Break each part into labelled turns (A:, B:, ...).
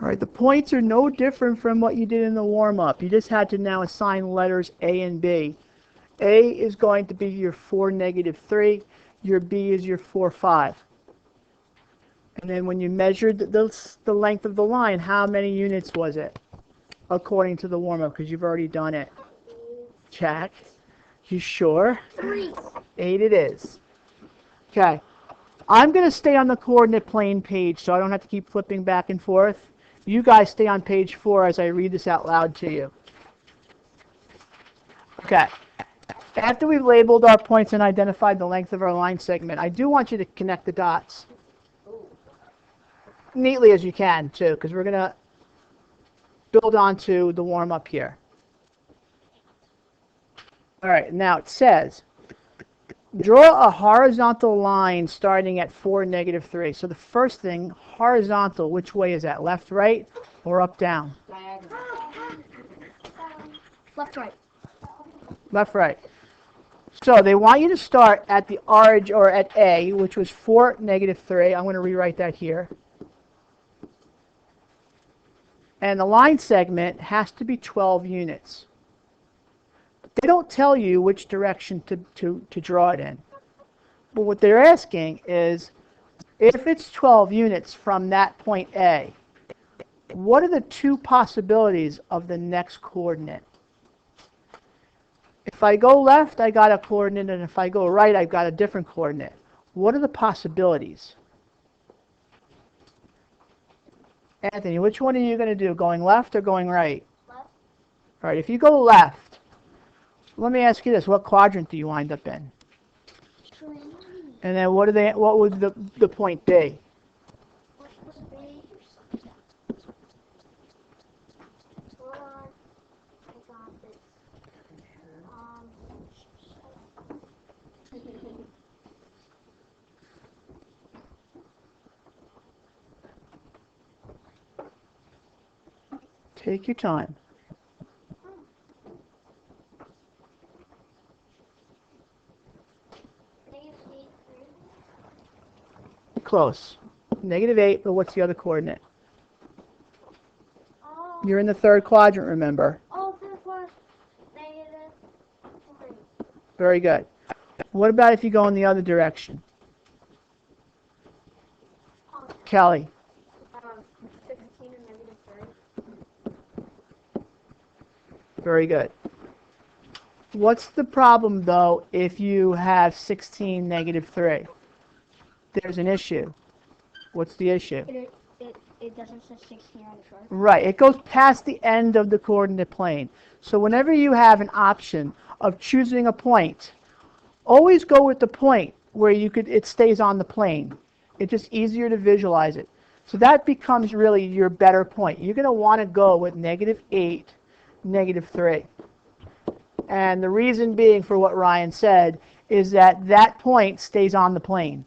A: All right, the points are no different from what you did in the warm-up. You just had to now assign letters A and B. A is going to be your 4, -3. Your B is your 4, 5. And then when you measured the length of the line, how many units was it? According to the warm-up, because you've already done it. Check. You sure?
B: 3.
A: 8 it is. Okay. I'm going to stay on the coordinate plane page so I don't have to keep flipping back and forth. You guys stay on page 4 as I read this out loud to you. Okay. After we've labeled our points and identified the length of our line segment, I do want you to connect the dots. Neatly as you can, too, because we're going to build onto the warm-up here. All right, now it says, draw a horizontal line starting at 4, -3. So the first thing, horizontal, which way is that? Left, right, or up, down?
B: Left, right.
A: Left, right. So they want you to start at the origin, or at A, which was 4, -3. I'm going to rewrite that here. And the line segment has to be 12 units. They don't tell you which direction to draw it in. But what they're asking is, if it's 12 units from that point A, what are the two possibilities of the next coordinate? If I go left, I got a coordinate, and if I go right, I've got a different coordinate. What are the possibilities? Anthony, which one are you going to do, going left or going right?
B: Left.
A: All right, if you go left, let me ask you this, what quadrant do you wind up in? And then what would the point be?
B: What would be? Hold on. I got this.
A: Take your time. Close. -8, but what's the other coordinate?
B: Oh.
A: You're in the third quadrant, remember?
B: Oh, this was -3.
A: Very good. What about if you go in the other direction? Kelly.
B: 16 and -3.
A: Very good. What's the problem, though, if you have 16, -3? There's an issue. What's the issue?
B: It doesn't say 16 on the chart.
A: Right. It goes past the end of the coordinate plane. So whenever you have an option of choosing a point, always go with the point where it stays on the plane. It's just easier to visualize it. So that becomes really your better point. You're going to want to go with -8, -3. And the reason being, for what Ryan said, is that that point stays on the plane.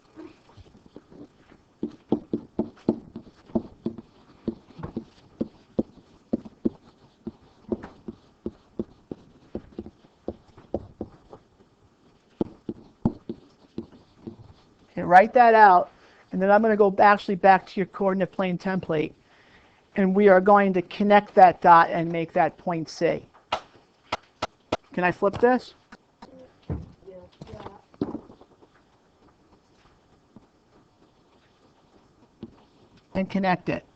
A: Okay, write that out, and then I'm going to go actually back to your coordinate plane template, and we are going to connect that dot and make that point C. Can I flip this?
B: Yeah.
A: And connect it.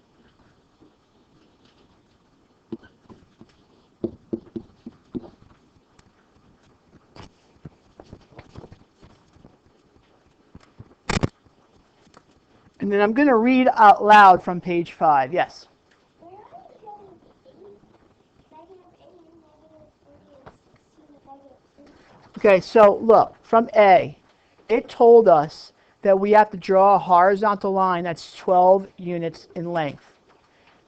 A: And then I'm going to read out loud from page 5. Yes? Okay, so look, from A, it told us that we have to draw a horizontal line that's 12 units in length.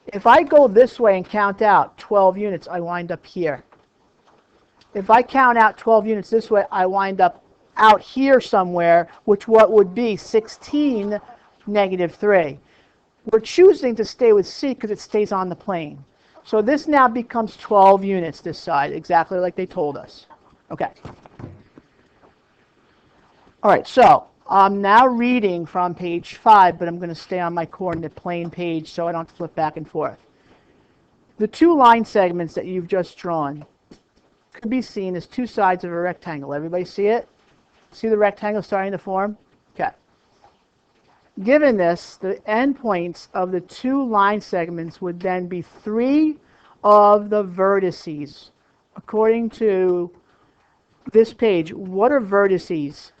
A: If I go this way and count out 12 units, I wind up here. If I count out 12 units this way, I wind up out here somewhere, which what would be 16, -3. We're choosing to stay with C because it stays on the plane. So this now becomes 12 units this side, exactly like they told us. Okay. All right, so I'm now reading from page 5, but I'm going to stay on my coordinate plane page so I don't flip back and forth. The two line segments that you've just drawn could be seen as two sides of a rectangle. Everybody see it? See the rectangle starting to form? Okay. Given this, the endpoints of the two line segments would then be 3 of the vertices. According to this page, what are vertices?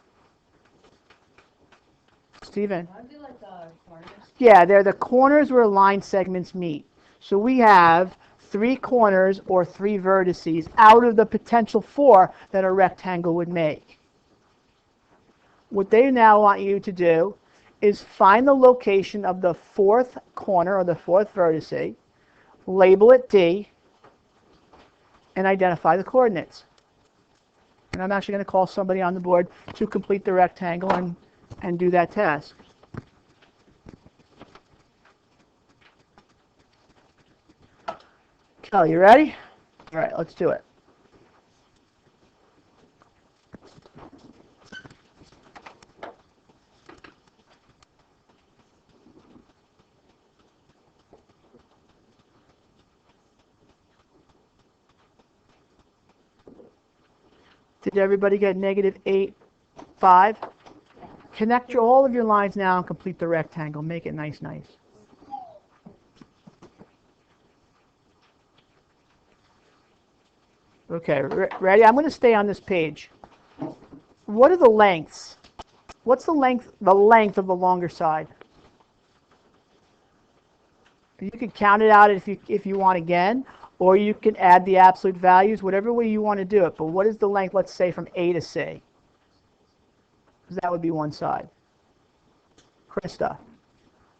A: Steven?
C: Aren't they like corners?
A: Yeah, they're the corners where line segments meet. So we have 3 corners or 3 vertices out of the potential 4 that a rectangle would make. What they now want you to do is find the location of the 4th corner or the 4th vertice, label it D, and identify the coordinates. And I'm actually going to call somebody on the board to complete the rectangle and do that task. Kelly, you ready? All right, let's do it. Did everybody get -8, 5? Connect all of your lines now and complete the rectangle. Make it nice. Okay, ready? I'm going to stay on this page. What are the lengths? What's the length of the longer side? You can count it out if you want again, or you can add the absolute values, whatever way you want to do it. But what is the length, let's say, from A to C? Because that would be one side. Krista,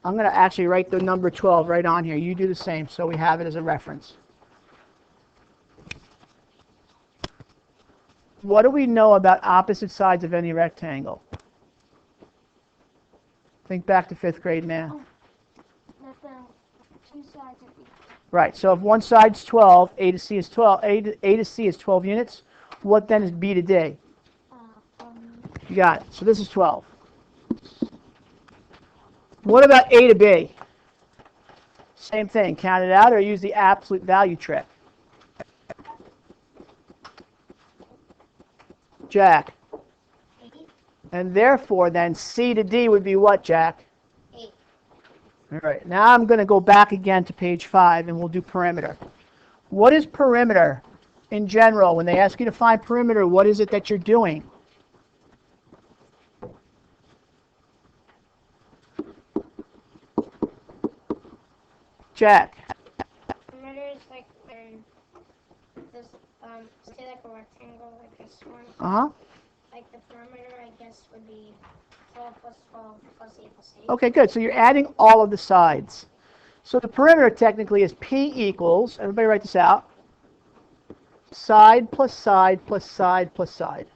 A: I'm going to actually write the number 12 right on here. You do the same, so we have it as a reference. What do we know about opposite sides of any rectangle? Think back to 5th grade math.
B: That the two sides are equal.
A: Right, so if one side's 12, A to C is 12, A to C is 12 units, what then is B to D? You got it. So this is 12. What about A to B? Same thing, count it out or use the absolute value trick. Jack.
B: 8.
A: And therefore then C to D would be what, Jack?
B: 8.
A: All right, now I'm going to go back again to page 5 and we'll do perimeter. What is perimeter in general? When they ask you to find perimeter, what is it that you're doing? Jack.
B: Perimeter is like this, say like a rectangle like this one.
A: Uh-huh.
B: Like the perimeter, I guess, would be 12 plus 12 plus 8 plus 8.
A: Okay, good. So you're adding all of the sides. So the perimeter technically is P equals, everybody write this out, side plus side plus side plus side.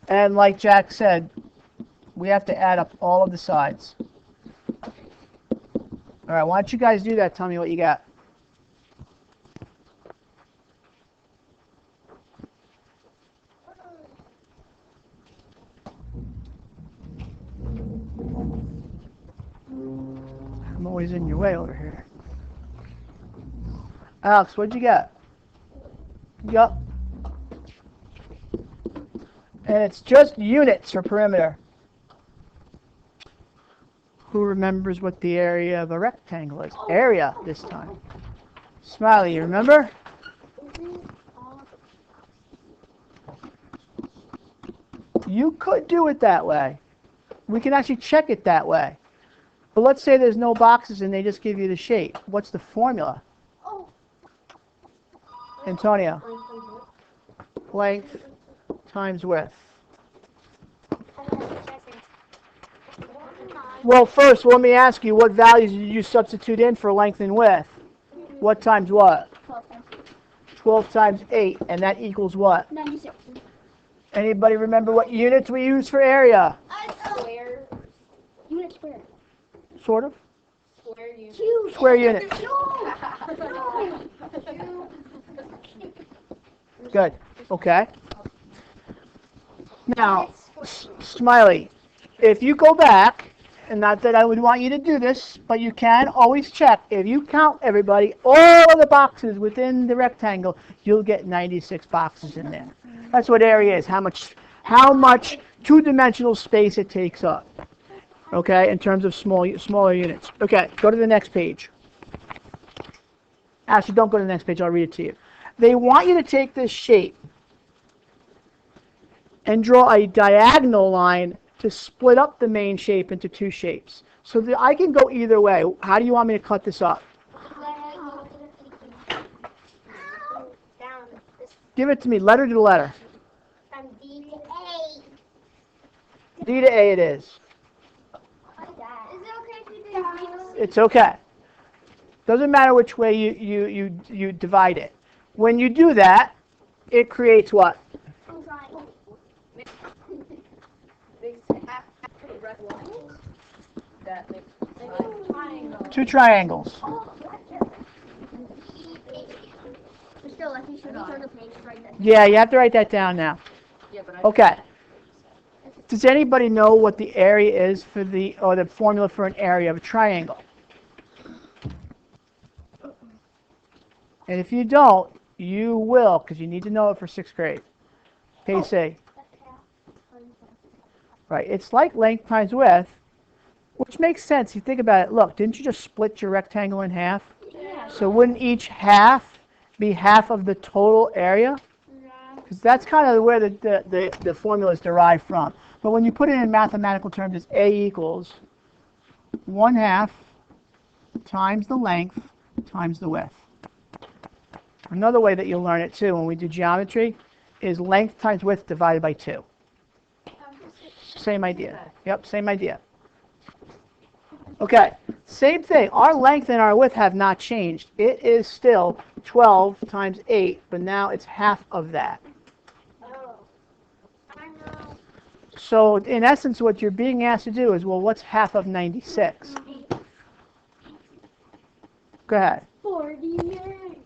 A: And like Jack said, we have to add up all of the sides. All right, why don't you guys do that? Tell me what you got. I'm always in your way over here. Alex, what'd you get? Yup. And it's just units for perimeter. Who remembers what the area of a rectangle is? Area this time. Smiley, you remember? You could do it that way. We can actually check it that way. But let's say there's no boxes and they just give you the shape. What's the formula? Antonio. Length times width. Well, first, let me ask you, what values did you substitute in for length and width? What times what? 12 times 8, and that equals what?
B: 96.
A: Anybody remember what units we use for area?
B: Square. Unit square.
A: Sort of.
B: Square unit.
A: Square units. Good. Okay. Now, Smiley, if you go back, and not that I would want you to do this, but you can always check. If you count everybody, all of the boxes within the rectangle, you'll get 96 boxes in there. That's what area is. How much two-dimensional space it takes up. Okay, in terms of smaller units. Okay, go to the next page. Actually, don't go to the next page. I'll read it to you. They want you to take this shape and draw a diagonal line to split up the main shape into two shapes. So that I can go either way. How do you want me to cut this up? Give it to me, letter to letter.
B: From D to A.
A: D to A it is.
B: Is it okay if you do
A: It's okay. Doesn't matter which way you divide it. When you do that, it creates what? Two triangles. Yeah, you have to write that down now. Okay. Does anybody know what the area is for the formula for an area of a triangle? And if you don't, you will, because you need to know it for 6th grade. Page C. Right, it's like length times width, which makes sense. You think about it. Look, didn't you just split your rectangle in half?
B: Yeah.
A: So wouldn't each half be half of the total area? Because that's kind of where the formula is derived from. But when you put it in mathematical terms, it's A equals 1/2 times the length times the width. Another way that you'll learn it too when we do geometry is length times width divided by 2. Same idea. Yep, same idea. Okay, same thing. Our length and our width have not changed. It is still 12 times 8, but now it's half of that.
B: Oh. I know.
A: So in essence, what you're being asked to do is, well, what's half of 96? Go ahead.
B: 48.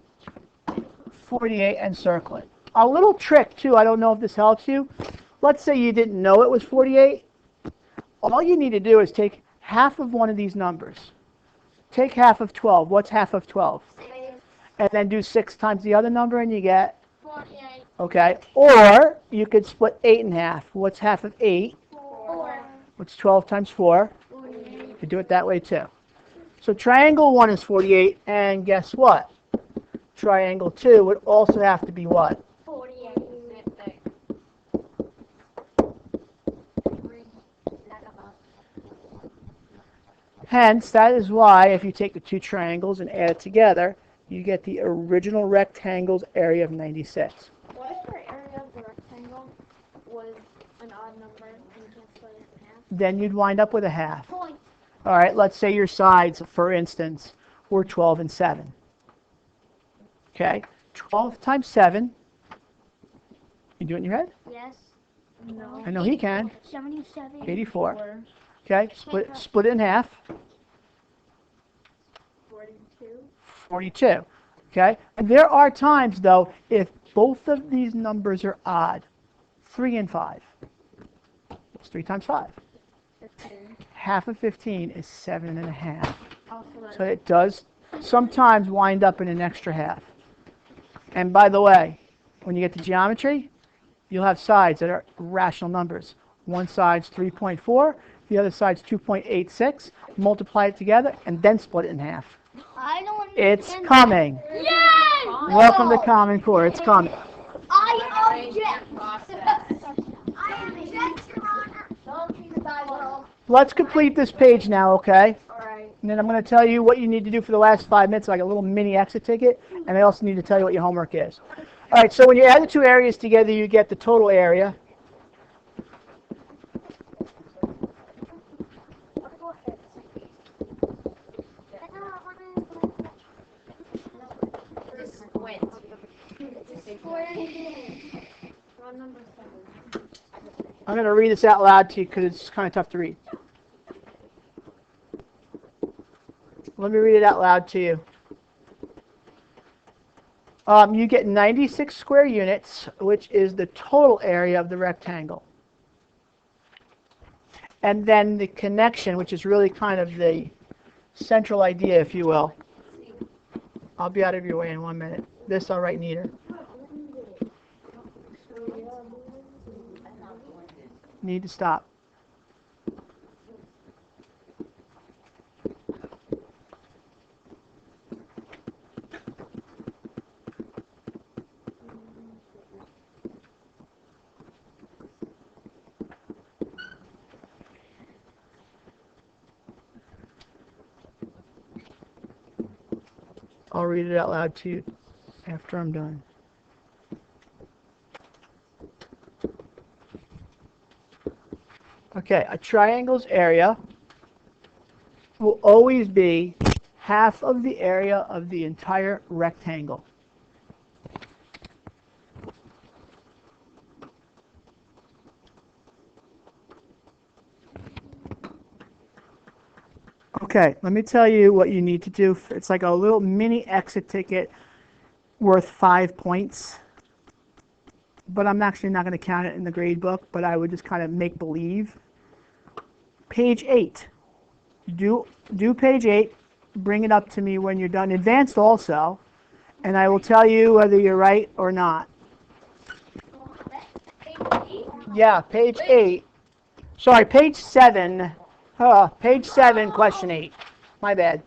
A: 48 and circle it. A little trick too, I don't know if this helps you. Let's say you didn't know it was 48. All you need to do is take half of one of these numbers. Take half of 12. What's half of 12?
B: 6.
A: And then do 6 times the other number and you get,
B: 48.
A: okay. Or you could split 8 in half. What's half of 8?
B: 4.
A: What's 12 times 4?
B: 48.
A: You could do it that way too. So triangle 1 is 48, and guess what? Triangle 2 would also have to be what?
B: 48.
A: Hence, that is why if you take the two triangles and add it together, you get the original rectangle's area of 96.
B: What if the area of the rectangle was an odd number and you can't split it in half?
A: Then you'd wind up with a half.
B: Point.
A: All right, let's say your sides, for instance, were 12 and 7. Okay, 12 times 7. You do it in your head?
B: Yes. No.
A: I know he can.
B: 77.
A: 84. Okay, split it in half.
B: 42.
A: 42. Okay, and there are times, though, if both of these numbers are odd. 3 and 5. It's 3 times 5.
B: 15.
A: Half of 15 is 7.5. So it does sometimes wind up in an extra half. And by the way, when you get to geometry, you'll have sides that are rational numbers. One side's 3.4, the other side's 2.86. Multiply it together and then split it in half.
B: I don't
A: It's coming.
B: Yes!
A: Welcome to Common Core. It's coming.
B: I object. I object, Your Honor. Don't see the Bible.
A: Let's complete this page now, okay?
B: Alright.
A: And then I'm going to tell you what you need to do for the last 5 minutes, like a little mini exit ticket, and I also need to tell you what your homework is. All right, so when you add the two areas together, you get the total area. I'm going to read this out loud to you because it's kind of tough to read. Let me read it out loud to you. You get 96 square units, which is the total area of the rectangle. And then the connection, which is really kind of the central idea, if you will. I'll be out of your way in 1 minute. This I'll write neater. Need to stop. I'll read it out loud to you after I'm done. Okay, a triangle's area will always be half of the area of the entire rectangle. Okay, let me tell you what you need to do. It's like a little mini exit ticket worth 5 points. But I'm actually not going to count it in the grade book, but I would just kind of make believe. Page 8. Do page 8. Bring it up to me when you're done. Advanced also. And I will tell you whether you're right or not. Yeah, page 8. Sorry, page 7. Page 7, question 8. My bad.